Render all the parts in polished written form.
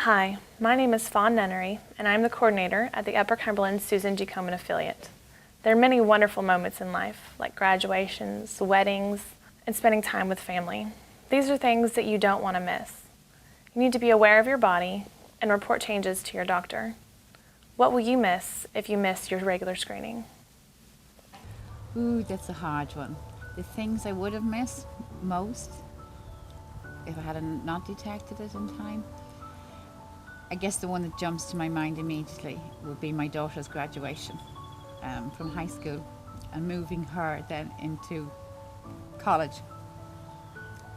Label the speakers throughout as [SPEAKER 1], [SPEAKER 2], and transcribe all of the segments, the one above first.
[SPEAKER 1] Hi, my name is Fawn Nunnery, and I'm the coordinator at the Upper Cumberland Susan G. Komen affiliate. There are many wonderful moments in life, like graduations, weddings, and spending time with family. These are things that you don't want to miss. You need to be aware of your body and report changes to your doctor. What will you miss if you miss your regular screening?
[SPEAKER 2] Ooh, that's a hard one. The things I would have missed most if I had not detected it in time, I guess the one that jumps to my mind immediately would be my daughter's graduation from high school and moving her then into college.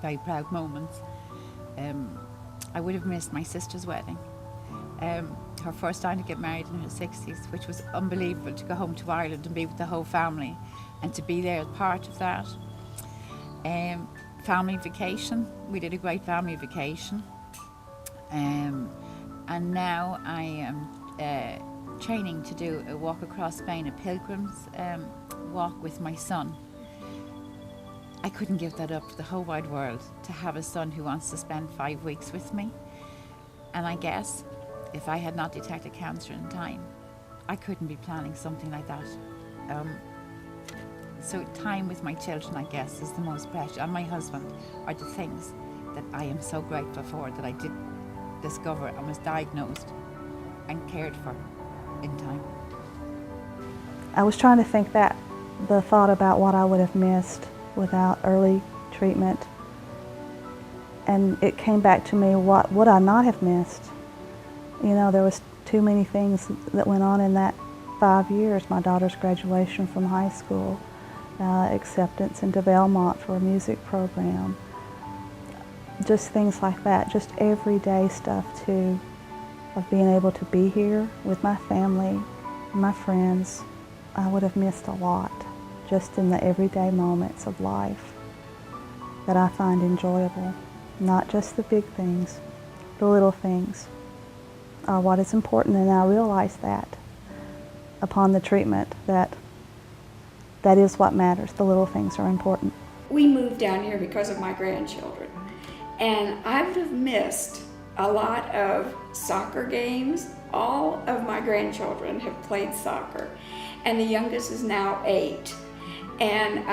[SPEAKER 2] Very proud moments. I would have missed my sister's wedding. Her first time to get married in her 60s, which was unbelievable, to go home to Ireland and be with the whole family and to be there as part of that. Family vacation, we did a great family vacation. And now I am training to do a walk across Spain, a pilgrim's walk with my son. I couldn't give that up for the whole wide world, to have a son who wants to spend 5 weeks with me. And I guess if I had not detected cancer in time, I couldn't be planning something like that. So time with my children, I guess, is the most precious, and my husband, are the things that I am so grateful for, that I did discover and was diagnosed and cared for in time.
[SPEAKER 3] I was trying to think that the thought about what I would have missed without early treatment, and it came back to me, what would I not have missed? You know, there was too many things that went on in that 5 years. My daughter's graduation from high school, acceptance into Belmont for a music program, just things like that, just everyday stuff too, of being able to be here with my family, my friends. I would have missed a lot just in the everyday moments of life that I find enjoyable. Not just the big things, the little things are what is important, and I realized that upon the treatment, that is what matters. The little things are important.
[SPEAKER 4] We moved down here because of my grandchildren, and I would have missed a lot of soccer games. All of my grandchildren have played soccer, and the youngest is now 8. And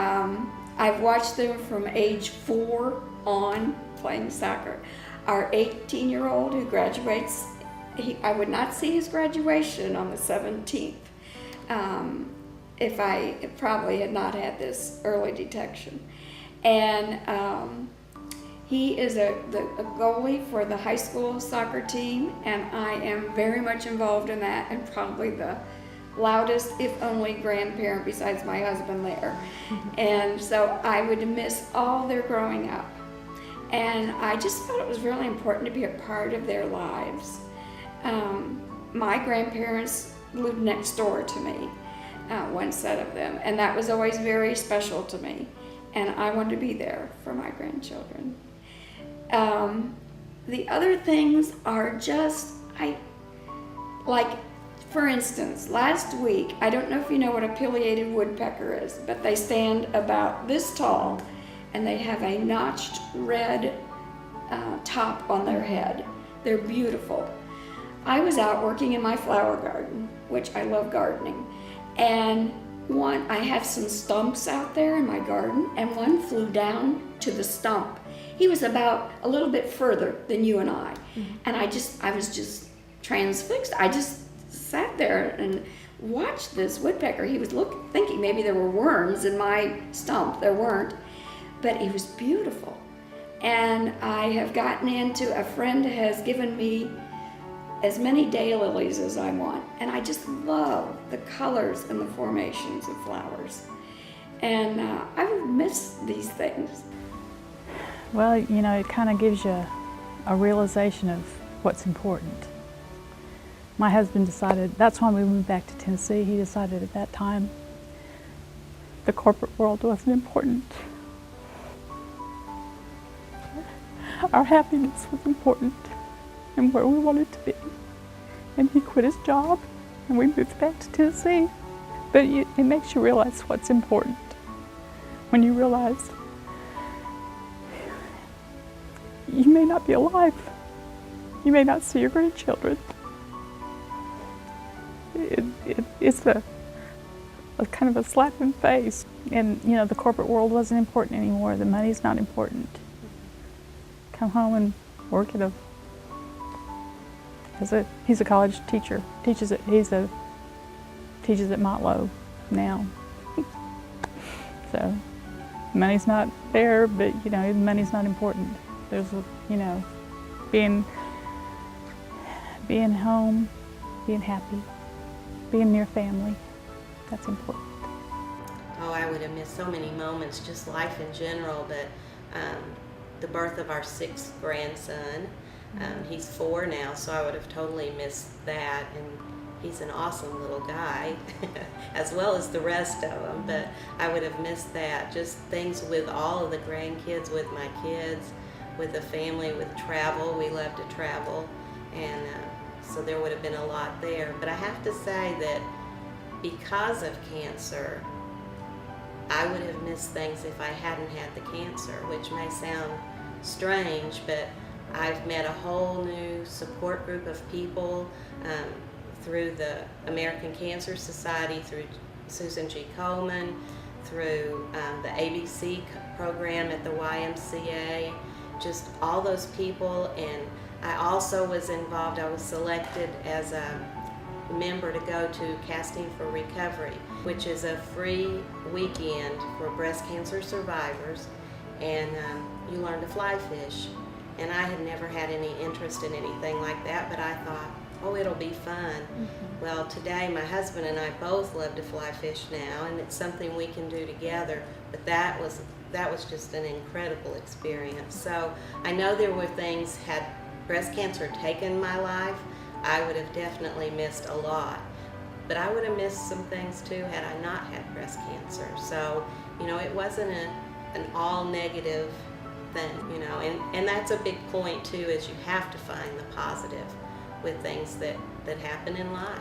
[SPEAKER 4] I've watched them from age 4 on playing soccer. Our 18-year-old who graduates, I would not see his graduation on the 17th. If I probably had not had this early detection. And he is a goalie for the high school soccer team, and I am very much involved in that, and probably the loudest, if only, grandparent besides my husband there. And so I would miss all their growing up. And I just felt it was really important to be a part of their lives. My grandparents lived next door to me, one set of them, and that was always very special to me, and I wanted to be there for my grandchildren. The other things are just, like, for instance, last week, I don't know if you know what a pileated woodpecker is, but they stand about this tall, and they have a notched red top on their head. They're beautiful. I was out working in my flower garden, which I love gardening, and I have some stumps out there in my garden, and one flew down to the stump. He was about a little bit further than you and I, and I was just transfixed. I just sat there and watched this woodpecker. He was thinking maybe there were worms in my stump. There weren't, but it was beautiful. And I have gotten into, a friend has given me as many daylilies as I want, and I just love the colors and the formations of flowers. And I would miss these things.
[SPEAKER 5] Well, you know, it kind of gives you a realization of what's important. My husband decided, that's when we moved back to Tennessee, he decided at that time the corporate world wasn't important. Our happiness was important and where we wanted to be. And he quit his job and we moved back to Tennessee. But it makes you realize what's important when you realize you may not be alive you may not see your grandchildren. It's a kind of a slap in the face. And, you know, the corporate world wasn't important anymore. The money's not important. Come home and work at he's a college teacher. Teaches at Motlow now. So, money's not there, but, you know, money's not important. There's, you know, being home, being happy, being near family, that's important.
[SPEAKER 6] Oh, I would have missed so many moments, just life in general, but the birth of our 6th grandson, he's 4 now, so I would have totally missed that, and he's an awesome little guy, as well as the rest of them, but I would have missed that, just things with all of the grandkids, with my kids, with the family, with travel. We love to travel, and so there would have been a lot there. But I have to say that because of cancer, I would have missed things if I hadn't had the cancer, which may sound strange, but I've met a whole new support group of people through the American Cancer Society, through Susan G. Komen, through the ABC program at the YMCA, just all those people. And I also was involved, I was selected as a member to go to Casting for Recovery, which is a free weekend for breast cancer survivors, and you learn to fly fish. And I had never had any interest in anything like that, but I thought, oh, it'll be fun. Mm-hmm. Well, today my husband and I both love to fly fish now, and it's something we can do together, but that was just an incredible experience. So I know there were things, had breast cancer taken my life, I would have definitely missed a lot. But I would have missed some things too had I not had breast cancer. So, you know, it wasn't an all negative thing, you know, and that's a big point too, is you have to find the positive with things that happen in life.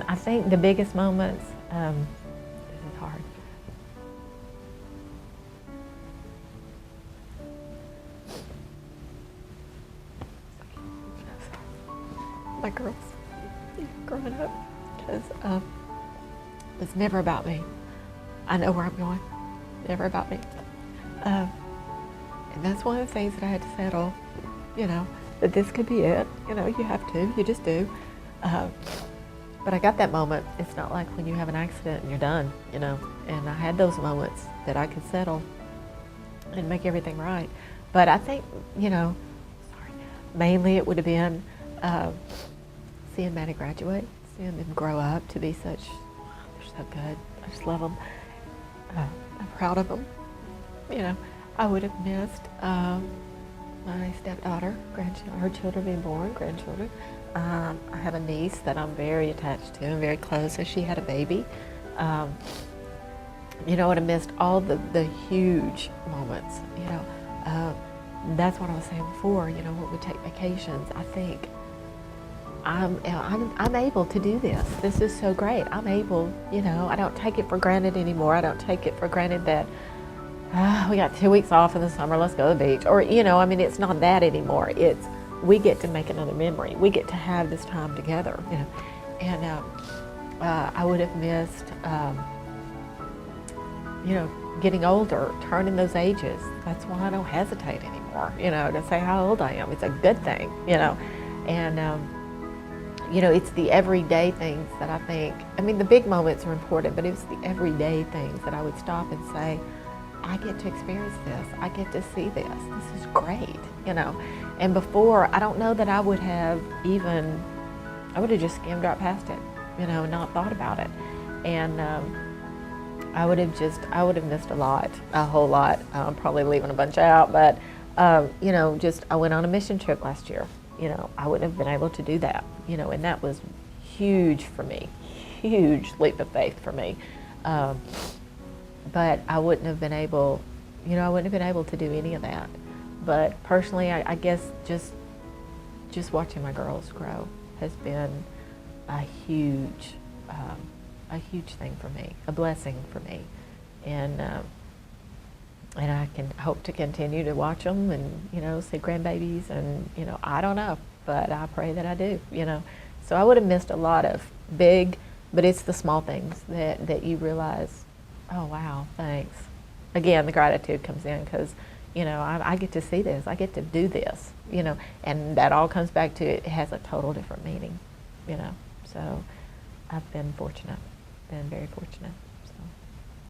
[SPEAKER 7] I think the biggest moments, this is hard. My girls, growing up, because it's never about me. I know where I'm going, never about me. And that's one of the things that I had to settle, you know, that this could be it. You know, you just do. But I got that moment. It's not like when you have an accident and you're done, you know. And I had those moments that I could settle and make everything right. But I think, you know, mainly it would have been seeing Maddie graduate, seeing them grow up to be such, they're so good. I just love them. I'm proud of them. You know, I would have missed my stepdaughter, her children being born, grandchildren. I have a niece that I'm very attached to and very close, and she had a baby. You know, I would have missed all the huge moments, you know. That's what I was saying before, you know, when we take vacations, I think I'm able to do this. This is so great. I'm able, you know, I don't take it for granted anymore. I don't take it for granted that we got 2 weeks off in the summer, let's go to the beach. Or, you know, I mean, it's not that anymore. It's, we get to make another memory. We get to have this time together, you know. And I would have missed, you know, getting older, turning those ages. That's why I don't hesitate anymore, you know, to say how old I am. It's a good thing, you know. And, you know, it's the everyday things that I think, I mean, the big moments are important, but it's the everyday things that I would stop and say, I get to experience this. I get to see this. This is great, you know. And before, I don't know that I would have even, I would have just skimmed right past it, you know, not thought about it. And I would have missed a whole lot. I'm probably leaving a bunch out, but, you know, I went on a mission trip last year. You know, I wouldn't have been able to do that, you know, and that was huge for me, huge leap of faith for me. But I wouldn't have been able, you know, I wouldn't have been able to do any of that. But personally, I guess just watching my girls grow has been a huge thing for me, a blessing for me. And and I can hope to continue to watch them and, you know, see grandbabies and, you know, I don't know, but I pray that I do, you know. So I would have missed a lot of big, but it's the small things that you realize, oh, wow, thanks. Again, the gratitude comes in because, you know, I get to see this, I get to do this, you know, and that all comes back to it has a total different meaning, you know. So I've been fortunate, been very fortunate.